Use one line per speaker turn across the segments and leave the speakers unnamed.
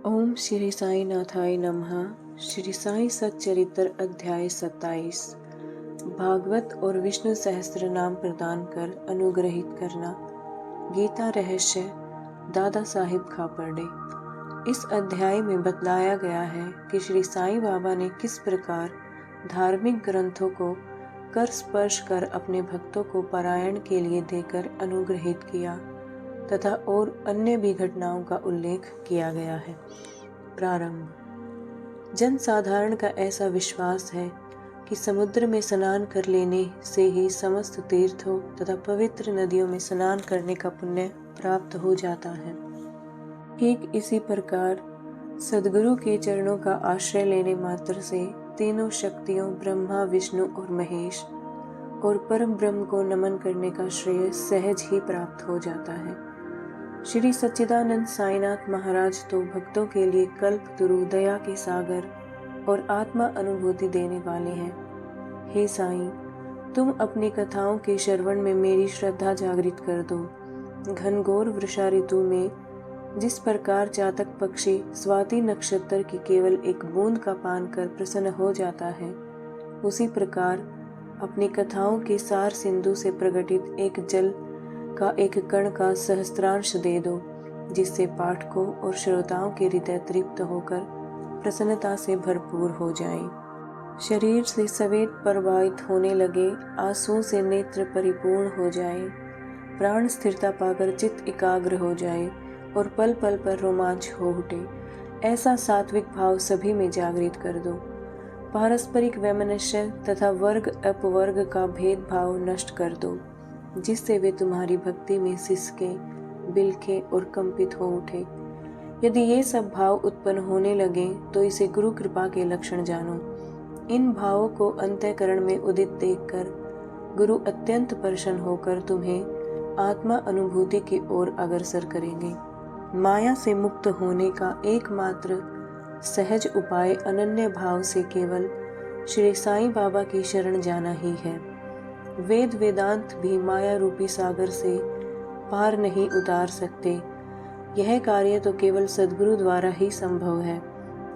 ओम श्री साई नाथाय नमः। श्री साई सच्चरित्र अध्याय 27। भागवत और विष्णु सहस्त्र नाम प्रदान कर अनुग्रहित करना। गीता रहस्य दादा साहिब खापर्डे। इस अध्याय में बतलाया गया है कि श्री साई बाबा ने किस प्रकार धार्मिक ग्रंथों को कर स्पर्श कर अपने भक्तों को पारायण के लिए देकर अनुग्रहित किया तथा और अन्य भी घटनाओं का उल्लेख किया गया है। प्रारंभ। जन साधारण का ऐसा विश्वास है कि समुद्र में स्नान कर लेने से ही समस्त तीर्थों तथा पवित्र नदियों में स्नान करने का पुण्य प्राप्त हो जाता है। ठीक इसी प्रकार सद्गुरु के चरणों का आश्रय लेने मात्र से तीनों शक्तियों ब्रह्मा विष्णु और महेश और परम ब्रह्म को नमन करने का श्रेय सहज ही प्राप्त हो जाता है। श्री सच्चिदानंद साईनाथ महाराज तो भक्तों के लिए कल्प तरु दया के सागर और आत्मा अनुभूति देने वाले हैं। हे साईं, तुम अपनी कथाओं के श्रवण में मेरी श्रद्धा जागृत कर दो। घनघोर वृषा ऋतु में जिस प्रकार चातक पक्षी स्वाति नक्षत्र की केवल एक बूंद का पान कर प्रसन्न हो जाता है, उसी प्रकार अपनी कथाओं के सार सिंधु से प्रकटित एक जल का एक कण का सहस्त्रांश दे दो, जिससे पाठकों और श्रोताओं के हृदय तृप्त होकर प्रसन्नता से भरपूर हो जाए। शरीर से सवेद प्रवाहित होने लगे, आंसुओं से नेत्र परिपूर्ण हो जाए, प्राण स्थिरता पाकर चित्त एकाग्र हो जाए और पल पल पर रोमांच हो उठे, ऐसा सात्विक भाव सभी में जागृत कर दो। पारस्परिक वैमनस्य तथा वर्ग अपवर्ग का भेदभाव नष्ट कर दो, जिससे वे तुम्हारी भक्ति में सिसके बिलखे और कंपित हो उठे। यदि ये सब भाव उत्पन्न होने लगे तो इसे गुरु कृपा के लक्षण जानो। इन भावों को अंतःकरण में उदित देखकर गुरु अत्यंत प्रसन्न होकर तुम्हें आत्मा अनुभूति की ओर अग्रसर करेंगे। माया से मुक्त होने का एकमात्र सहज उपाय अनन्य भाव से केवल श्री साईं बाबा की शरण जाना ही है। वेद वेदांत भी माया रूपी सागर से पार नहीं उतार सकते। यह कार्य तो केवल सद्गुरु द्वारा ही संभव है।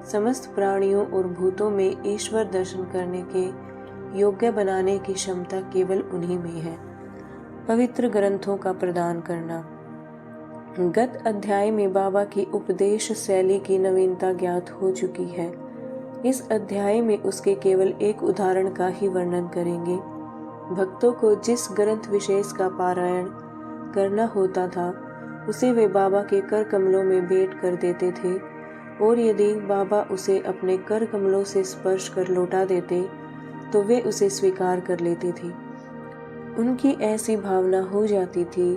समस्त प्राणियों और भूतों में ईश्वर दर्शन करने के योग्य बनाने की क्षमता केवल उन्हीं में है। पवित्र ग्रंथों का प्रदान करना। गत अध्याय में बाबा की उपदेश शैली की नवीनता ज्ञात हो चुकी है। इस अध्याय में उसके केवल एक उदाहरण का ही वर्णन करेंगे। भक्तों को जिस ग्रंथ विशेष का पारायण करना होता था, उसे वे बाबा के कर कमलों में भेंट कर देते थे, और यदि बाबा उसे अपने कर कमलों से स्पर्श कर लौटा देते तो वे उसे स्वीकार कर लेते थे। उनकी ऐसी भावना हो जाती थी,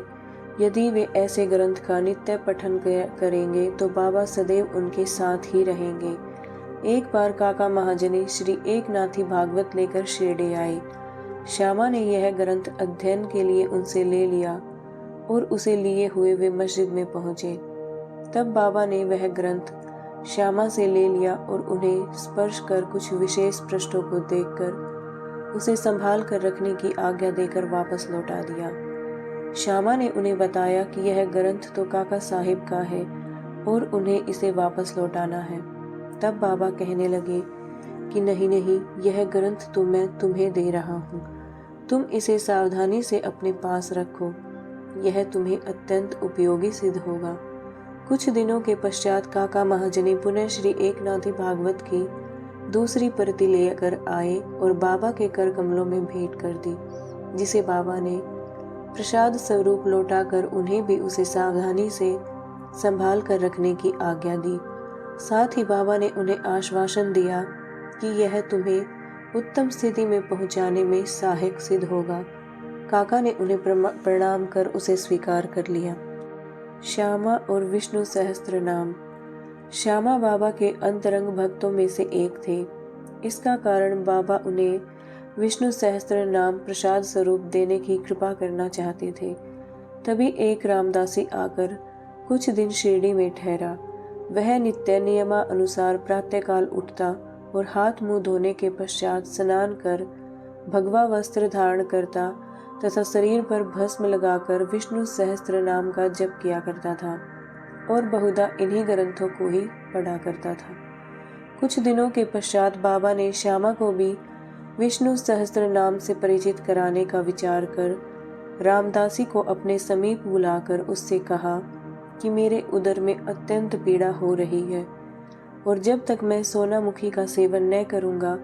यदि वे ऐसे ग्रंथ का नित्य पठन करेंगे तो बाबा सदैव उनके साथ ही रहेंगे। एक बार काका महाजनी श्री एकनाथी भागवत लेकर शिरडी आए। श्यामा ने यह ग्रंथ अध्ययन के लिए उनसे ले लिया और उसे लिए हुए वे मस्जिद में पहुंचे। तब बाबा ने वह ग्रंथ श्यामा से ले लिया और उन्हें स्पर्श कर कुछ विशेष पृष्ठों को देखकर उसे संभाल कर रखने की आज्ञा देकर वापस लौटा दिया। श्यामा ने उन्हें बताया कि यह ग्रंथ तो काका साहिब का है और उन्हें इसे वापस लौटाना है। तब बाबा कहने लगे कि नहीं नहीं, यह ग्रंथ तो मैं तुम्हें दे रहा हूँ, तुम इसे सावधानी से अपने पास रखो, यह तुम्हें अत्यंत उपयोगी सिद्ध होगा। कुछ दिनों के पश्चात काका महाजनी पुनः श्री एकनाथी भागवत की दूसरी प्रति लेकर आए और बाबा के कर कमलों में भेंट कर दी, जिसे बाबा ने प्रसाद स्वरूप लौटाकर उन्हें भी उसे सावधानी से संभाल कर रखने की आज्ञा दी। साथ ही बाबा ने उन्हें आश्वासन दिया कि यह तुम्हें उत्तम स्थिति में पहुंचाने में सहायक सिद्ध होगा। काका ने उन्हें प्रणाम कर उसे स्वीकार कर लिया। श्यामा और विष्णु सहस्त्र नाम। श्यामा बाबा के अंतरंग भक्तों में से एक थे। इसका कारण बाबा उन्हें विष्णु सहस्त्र नाम प्रसाद स्वरूप देने की कृपा करना चाहते थे। तभी एक रामदासी आकर कुछ दिन शिरडी में ठहरा। वह नित्य नियमानुसार प्रातःकाल उठता और हाथ मुंह धोने के पश्चात स्नान कर भगवा वस्त्र धारण करता तथा शरीर पर भस्म लगाकर विष्णु सहस्त्र नाम का जप किया करता था। और बहुधा इन्हीं ग्रंथों को ही पढ़ा करता था। कुछ दिनों के पश्चात बाबा ने श्यामा को भी विष्णु सहस्त्र नाम से परिचित कराने का विचार कर रामदासी को अपने समीप बुलाकर उससे कहा कि मेरे उदर में अत्यंत पीड़ा हो रही है और जब तक मैं सोनामुखी का सेवन न करूंगा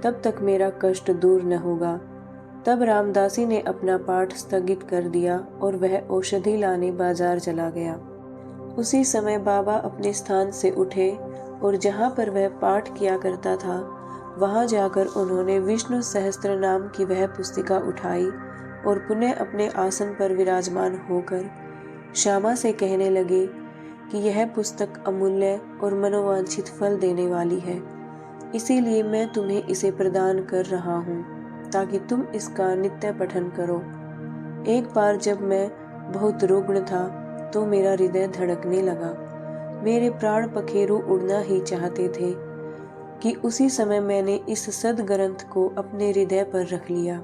तब तक मेरा कष्ट दूर न होगा। तब रामदासी ने अपना पाठ स्थगित कर दिया और वह औषधि लाने बाजार चला गया। उसी समय बाबा अपने स्थान से उठे और जहाँ पर वह पाठ किया करता था वहाँ जाकर उन्होंने विष्णु सहस्त्र नाम की वह पुस्तिका उठाई और पुनः अपने आसन पर विराजमान होकर श्यामा से कहने लगे कि यह पुस्तक अमूल्य और मनोवांछित फल देने वाली है, इसीलिए मैं तुम्हें इसे प्रदान कर रहा हूँ ताकि तुम इसका नित्य पठन करो। एक बार जब मैं बहुत रुग्ण था तो मेरा हृदय धड़कने लगा, मेरे प्राण पखेरु उड़ना ही चाहते थे कि उसी समय मैंने इस सद्ग्रंथ को अपने हृदय पर रख लिया।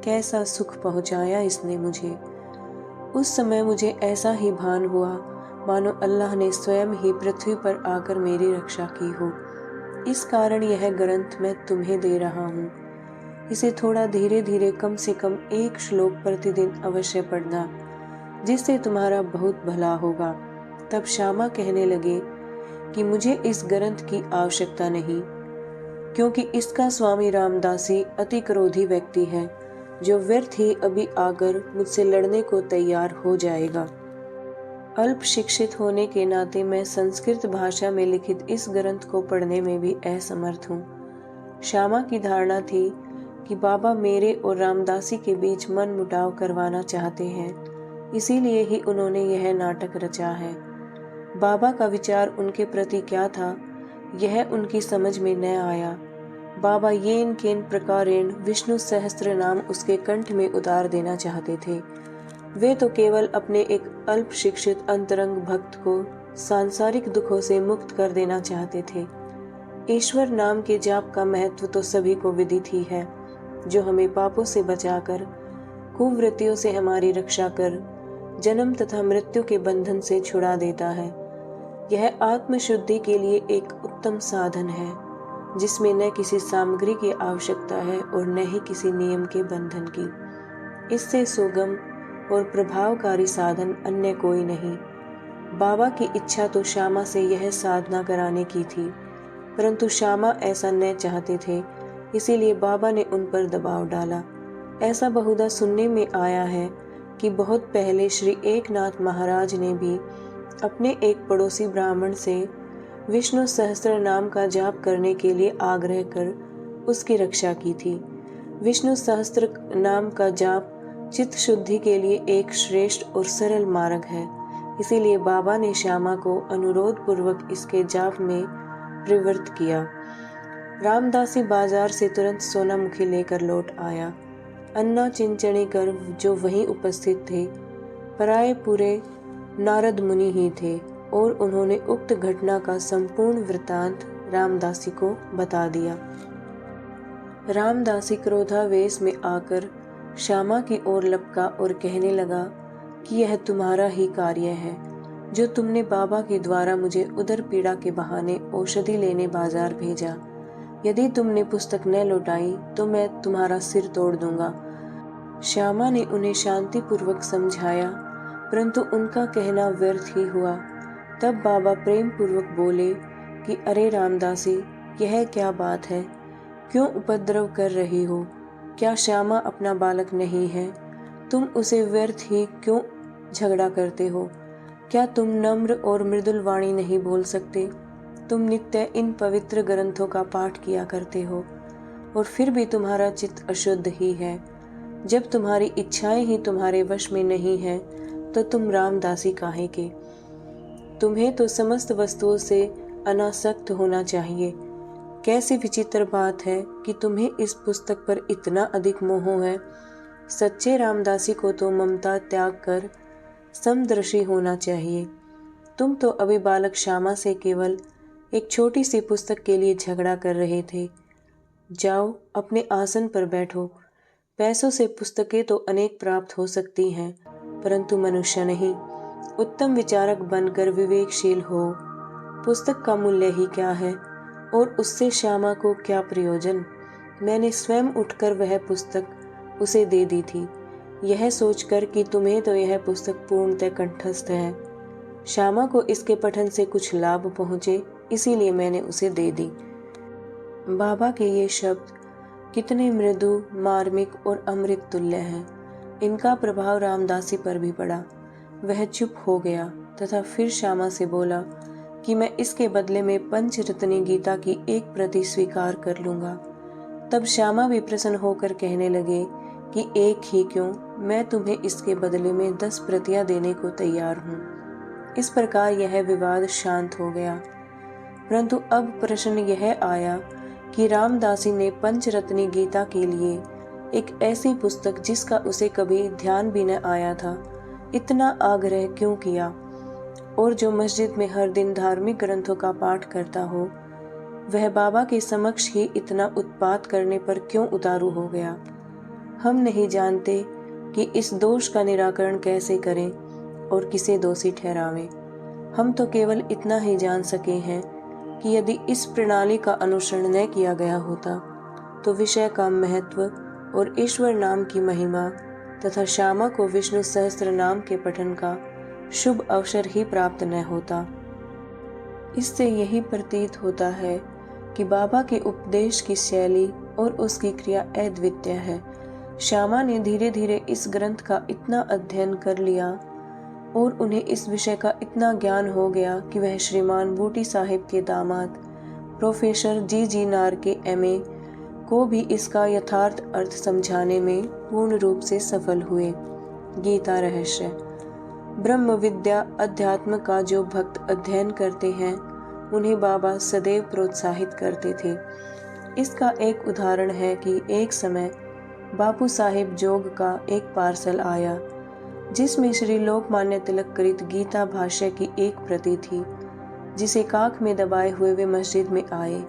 कैसा सुख पहुंचाया इसने मुझे। उस समय मुझे ऐसा ही भान हुआ मानो अल्लाह ने स्वयं ही पृथ्वी पर आकर मेरी रक्षा की हो। इस कारण यह ग्रंथ मैं तुम्हें दे रहा हूँ। इसे थोड़ा धीरे धीरे कम से कम 1 श्लोक प्रतिदिन अवश्य पढ़ना, जिससे तुम्हारा बहुत भला होगा। तब श्यामा कहने लगे कि मुझे इस ग्रंथ की आवश्यकता नहीं, क्योंकि इसका स्वामी रामदासी अति क्रोधी व्यक्ति है जो व्यर्थ ही अभी आकर मुझसे लड़ने को तैयार हो जाएगा। अल्प शिक्षित होने के नाते मैं संस्कृत भाषा में लिखित इस ग्रंथ को पढ़ने में भी असमर्थ हूँ। श्यामा की धारणा थी कि बाबा मेरे और रामदासी के बीच मन मुटाव करवाना चाहते हैं, इसीलिए ही उन्होंने यह नाटक रचा है। बाबा का विचार उनके प्रति क्या था, यह उनकी समझ में न आया। बाबा येन केन प्रकारेण विष्णु सहस्त्र नाम उसके कंठ में उतार देना चाहते थे। वे तो केवल अपने एक अल्प शिक्षित अंतरंग भक्त को सांसारिक दुखों से मुक्त कर देना चाहते थे। ईश्वर नाम के जाप का महत्व तो सभी को विदित ही है, जो हमें पापों से बचाकर, कुवृत्तियों से हमारी रक्षा कर, जन्म तथा मृत्यु के बंधन से छुड़ा देता है। यह आत्मशुद्धि के लिए एक उत्तम साधन है, जिसमें न किसी सामग्री की आवश्यकता है और न ही किसी नियम के बंधन की। इससे सुगम और प्रभावकारी साधन अन्य कोई नहीं। बाबा की इच्छा तो श्यामा से यह साधना कराने की थी, परंतु श्यामा ऐसा न चाहते थे, इसीलिए बाबा ने उन पर दबाव डाला। ऐसा बहुधा सुनने में आया है कि बहुत पहले श्री एकनाथ महाराज ने भी अपने एक पड़ोसी ब्राह्मण से विष्णु सहस्त्र नाम का जाप करने के लिए आग्रह कर उसकी रक्षा की थी। विष्णु सहस्त्र नाम का जाप चित्त शुद्धि के लिए एक श्रेष्ठ और सरल मार्ग है, इसीलिए बाबा ने श्यामा को अनुरोध पूर्वक इसके जाप में प्रवृत्त किया। रामदासी बाजार से तुरंत सोनामुखी लेकर लौट आया। अन्ना चिंचणीकर जो वहीं उपस्थित थे पराये पूरे नारद मुनि ही थे और उन्होंने उक्त घटना का संपूर्ण वृतांत रामदासी को बता दिया। रामदासी क्रोधावेश में आकर श्यामा की ओर लपका और कहने लगा कि यह तुम्हारा ही कार्य है, जो तुमने बाबा के द्वारा मुझे उदर पीड़ा के बहाने औषधि लेने बाजार भेजा। यदि तुमने पुस्तक न लौटाई तो मैं तुम्हारा सिर तोड़ दूंगा। श्यामा ने उन्हें शांतिपूर्वक समझाया, परंतु उनका कहना व्यर्थ ही हुआ। तब बाबा प्रेम पूर्वक बोले कि अरे रामदासी, यह क्या बात है, क्यों उपद्रव कर रही हो? क्या श्यामा अपना बालक नहीं है? तुम उसे व्यर्थ ही क्यों झगड़ा करते हो? क्या तुम नम्र और मृदुल वाणी नहीं बोल सकते? तुम नित्य इन पवित्र ग्रंथों का पाठ किया करते हो और फिर भी तुम्हारा चित्त अशुद्ध ही है। जब तुम्हारी इच्छाएं ही तुम्हारे वश में नहीं है तो तुम रामदासी काहे के? तुम्हें तो समस्त वस्तुओं से अनासक्त होना चाहिए। कैसी विचित्र बात है कि तुम्हें इस पुस्तक पर इतना अधिक मोह है। सच्चे रामदासी को तो ममता त्याग कर समदर्शी होना चाहिए। तुम तो अभी बालक श्यामा से केवल एक छोटी सी पुस्तक के लिए झगड़ा कर रहे थे। जाओ अपने आसन पर बैठो। पैसों से पुस्तकें तो अनेक प्राप्त हो सकती हैं, परंतु मनुष्य नहीं। उत्तम विचारक बनकर विवेकशील हो। पुस्तक का मूल्य ही क्या है और उससे श्यामा को क्या प्रयोजन। मैंने स्वयं उठकर वह पुस्तक उसे दे दी थी, यह सोचकर कि तुम्हें तो यह पुस्तक पूर्णतः कंठस्थ है, श्यामा को इसके पठन से कुछ लाभ पहुँचे, इसीलिए मैंने उसे दे दी। बाबा के ये शब्द कितने मृदु, मार्मिक और अमृत तुल्य हैं। इनका प्रभाव रामदासी पर भी पड़ा। वह चुप हो गया तथा फिर श्यामा से बोला कि मैं इसके बदले में पंचरत्नी गीता की एक प्रति स्वीकार कर लूंगा। तब श्यामा भी प्रसन्न होकर कहने लगे कि एक ही क्यों, मैं तुम्हें इसके बदले में 10 प्रतियां देने को तैयार हूँ। इस प्रकार यह विवाद शांत हो गया। परंतु अब प्रश्न यह आया कि रामदासी ने पंचरत्नी गीता के लिए एक ऐसी पुस्तक जिसका उसे कभी ध्यान भी न आया था, इतना आग्रह क्यों किया, और जो मस्जिद में हर दिन धार्मिक ग्रंथों का पाठ करता हो, वह बाबा के समक्ष ही इतना उत्पात करने पर क्यों उतारू हो गया। हम नहीं जानते कि इस दोष का निराकरण कैसे करें और किसे दोषी ठहरावें। हम तो केवल इतना ही जान सके हैं कि यदि इस प्रणाली का अनुसरण न किया गया होता तो विषय का महत्व और ईश्वर नाम की महिमा तथा श्यामा को विष्णु सहस्त्र नाम के पठन का शुभ अवसर ही प्राप्त न होता। इससे यही प्रतीत होता है कि बाबा के उपदेश की शैली और उसकी क्रिया अद्वितीय है। श्यामा ने धीरे धीरे इस ग्रंथ का इतना अध्ययन कर लिया और उन्हें इस विषय का इतना ज्ञान हो गया कि वह श्रीमान बूटी साहिब के दामाद प्रोफेसर जी नार के MA को भी इसका यथार्थ अर्थ समझाने में पूर्ण रूप से सफल हुए। गीता रहस्य ब्रह्म विद्या अध्यात्म का जो भक्त अध्ययन करते हैं उन्हें बाबा सदैव प्रोत्साहित करते थे। इसका एक उदाहरण है कि एक समय बापू साहिब जोग का एक पार्सल आया जिसमें श्री लोकमान्य तिलक कृत गीता भाष्य की एक प्रति थी, जिसे काख में दबाए हुए वे मस्जिद में आए।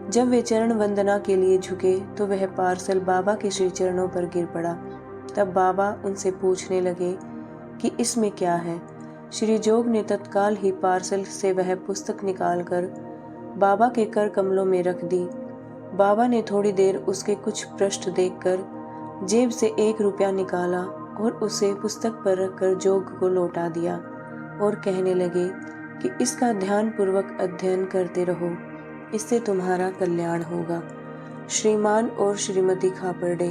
जब वे चरण वंदना के लिए झुके तो वह पार्सल बाबा के श्री चरणों पर गिर पड़ा। तब बाबा उनसे पूछने लगे कि इसमें क्या है। श्री जोग ने तत्काल ही पार्सल से वह पुस्तक निकालकर बाबा के कर कमलों में रख दी। बाबा ने थोड़ी देर उसके कुछ पृष्ठ देखकर जेब से 1 रुपया निकाला और उसे पुस्तक पर रखकर जोग को लौटा दिया और कहने लगे कि इसका ध्यान पूर्वक अध्ययन करते रहो, इससे तुम्हारा कल्याण होगा। श्रीमान और श्रीमती खापर्डे।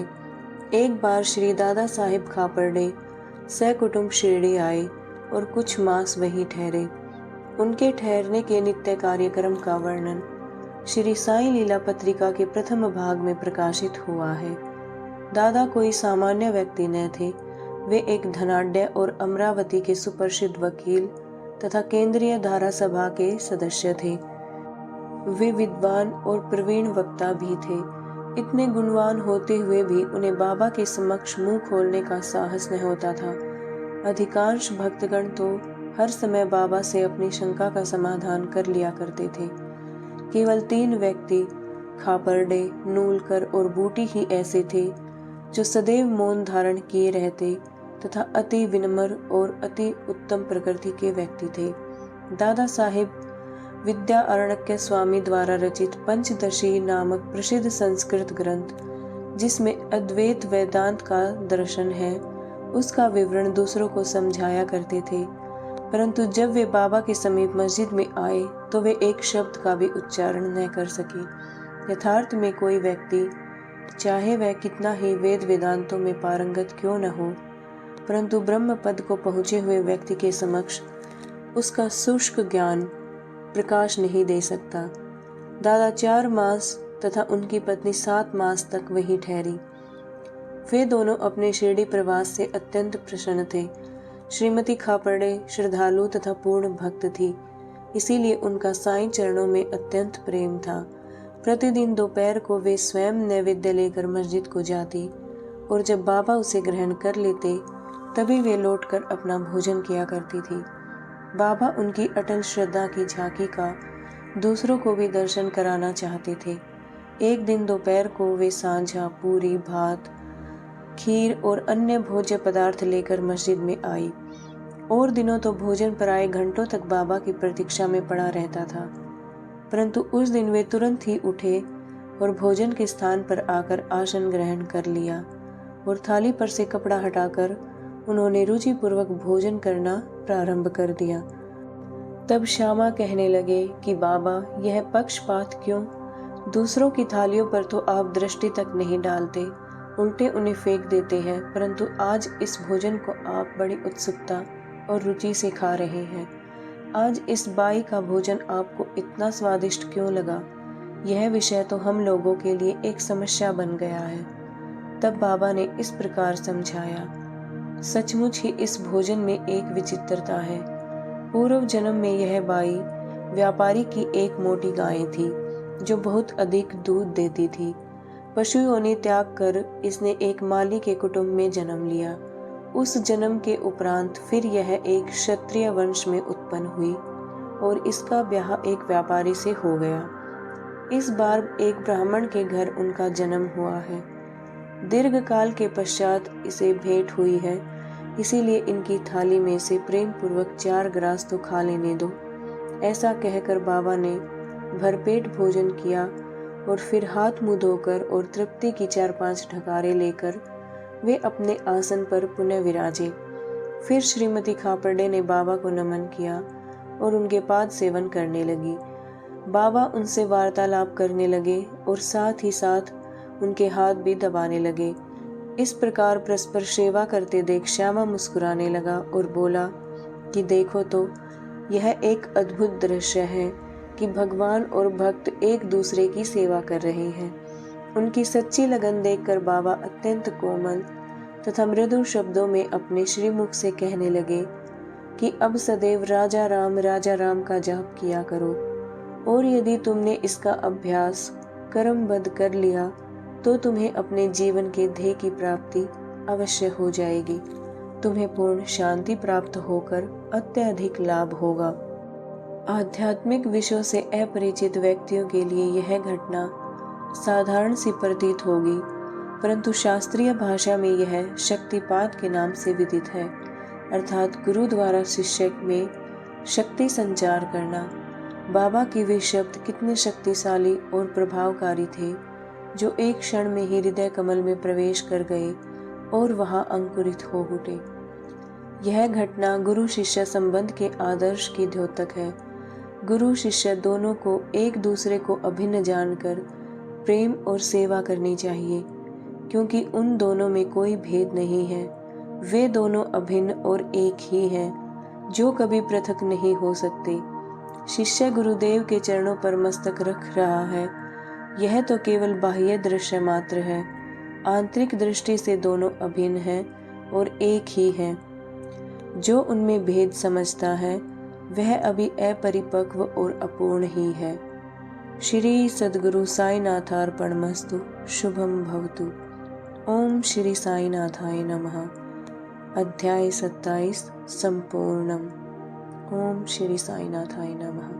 एक बार श्री दादा साहिब खापर्डे सकुटुंब शिरडी आए और कुछ मास वहीं ठहरे। उनके ठहरने के नित्य कार्यक्रम का वर्णन श्री साईं लीला पत्रिका के प्रथम भाग में प्रकाशित हुआ है। दादा कोई सामान्य व्यक्ति न थे, वे एक धनाढ्य और अमरावती के सुप्रसिद्ध वकील तथा केंद्रीय धारा सभा के सदस्य थे। वे विद्वान और प्रवीण वक्ता भी थे। इतने गुणवान होते हुए भी उन्हें बाबा के समक्ष मुंह खोलने का साहस न होता था। अधिकांश भक्तगण तो हर समय बाबा से अपनी शंका का समाधान कर लिया करते थे। केवल 3 व्यक्ति खापर्डे, नूलकर और बूटी ही ऐसे थे जो सदैव मौन धारण किए रहते तथा अति विनम्र और अति उत्तम प्रकृति के व्यक्ति थे। दादा साहिब विद्या अरण्यक स्वामी द्वारा रचित पंचदशी नामक प्रसिद्ध संस्कृत ग्रंथ, जिसमें अद्वैत वेदांत का दर्शन है, उसका विवरण दूसरों को समझाया करते थे। परंतु जब वे बाबा के समीप मस्जिद में आए तो वे एक शब्द का भी उच्चारण न कर सके। यथार्थ में कोई व्यक्ति, चाहे वह कितना ही वेद वेदांतों में पारंगत क्यों न हो, परंतु ब्रह्म पद को पहुँचे हुए व्यक्ति के समक्ष उसका शुष्क ज्ञान प्रकाश नहीं दे सकता। दादा 4 मास तथा उनकी पत्नी 7 मास तक वहीं ठहरी। वे दोनों अपने शिरडी प्रवास से अत्यंत प्रसन्न थे। श्रीमती खापर्डे श्रद्धालु तथा पूर्ण भक्त थी, इसीलिए उनका साईं चरणों में अत्यंत प्रेम था। प्रतिदिन दोपहर को वे स्वयं नैवेद्य लेकर मस्जिद को जाती और जब बाबा उसे ग्रहण कर लेते तभी वे लौटकर अपना भोजन किया करती थी। बाबा उनकी अटल श्रद्धा की झांकी का दूसरों को भी दर्शन कराना चाहते थे। एक दिन दोपहर को वे सांझा, पूरी, भात, खीर और अन्य भोज्य पदार्थ लेकर मस्जिद में आई। और दिनों तो भोजन पर आए घंटों तक बाबा की प्रतीक्षा में पड़ा रहता था, परंतु उस दिन वे तुरंत ही उठे और भोजन के स्थान पर आकर आसन ग्रहण कर लिया और थाली पर से कपड़ा हटाकर उन्होंने रुचिपूर्वक भोजन करना प्रारंभ कर दिया। तब श्यामा कहने लगे कि बाबा, यह पक्षपात क्यों? दूसरों की थालियों पर तो आप दृष्टि तक नहीं डालते, उल्टे उन्हें फेंक देते हैं, परंतु आज इस भोजन को आप बड़ी उत्सुकता और रुचि से खा रहे हैं। आज इस बाई का भोजन आपको इतना स्वादिष्ट क्यों लगा? यह विषय तो हम लोगों के लिए एक समस्या बन गया है। तब बाबा ने इस प्रकार समझाया, सचमुच ही इस भोजन में एक विचित्रता है। पूर्व जन्म में यह बाई व्यापारी की एक मोटी गाय थी जो बहुत अधिक दूध देती थी। पशु योनि त्याग कर इसने एक माली के कुटुंब में जन्म लिया। उस जन्म के उपरांत फिर यह एक क्षत्रिय वंश में उत्पन्न हुई और इसका ब्याह एक व्यापारी से हो गया। इस बार एक ब्राह्मण के घर उनका जन्म हुआ है। दीर्घ काल के पश्चात इसे भेंट हुई है, इसीलिए इनकी थाली में से प्रेम पूर्वक 4 ग्रास तो खा लेने दो। ऐसा कहकर बाबा ने भरपेट भोजन किया और फिर हाथ मुंह धोकर और तृप्ति की 4-5 ढकारे लेकर वे अपने आसन पर पुनः विराजे। फिर श्रीमती खापर्डे ने बाबा को नमन किया और उनके पाद सेवन करने लगी। बाबा उनसे वार्तालाप करने लगे और साथ ही साथ उनके हाथ भी दबाने लगे। इस प्रकार परस्पर सेवा करते देख श्यामा मुस्कुराने लगा और बोला कि देखो तो, यह एक अद्भुत दृश्य है कि भगवान और भक्त एक दूसरे की सेवा कर रहे हैं। उनकी सच्ची लगन देखकर बाबा अत्यंत कोमल तथा मृदु शब्दों में अपने श्रीमुख से कहने लगे कि अब सदैव राजा राम का जाप किया करो, और यदि तुमने इसका अभ्यास कर्मबद्ध कर लिया तो तुम्हें अपने जीवन के ध्येय की प्राप्ति अवश्य हो जाएगी। तुम्हें पूर्ण शांति प्राप्त होकर अत्यधिक लाभ होगा। आध्यात्मिक विषयों से अपरिचित व्यक्तियों के लिए यह घटना साधारण सी प्रतीत होगी, परंतु शास्त्रीय भाषा में यह शक्तिपात के नाम से विदित है, अर्थात गुरु द्वारा शिष्य में शक्ति संचार करना। बाबा के वे शब्द कितने शक्तिशाली और प्रभावकारी थे, जो एक क्षण में ही हृदय कमल में प्रवेश कर गए और वहां अंकुरित हो उठे। यह घटना गुरु शिष्य संबंध के आदर्श की द्योतक है। गुरु शिष्य दोनों को एक दूसरे को अभिन्न जानकर प्रेम और सेवा करनी चाहिए, क्योंकि उन दोनों में कोई भेद नहीं है। वे दोनों अभिन्न और एक ही हैं, जो कभी पृथक नहीं हो सकते। शिष्य गुरुदेव के चरणों पर मस्तक रख रहा है, यह तो केवल बाह्य दृश्य मात्र है। आंतरिक दृष्टि से दोनों अभिन्न हैं और एक ही हैं। जो उनमें भेद समझता है वह अभी अपरिपक्व और अपूर्ण ही है। श्री सद्गुरु साईनाथार्पणमस्तु। शुभम भवतु। ओम श्री साईनाथाय नमः। अध्याय 27 संपूर्णम। ओम श्री साईनाथाय नमः।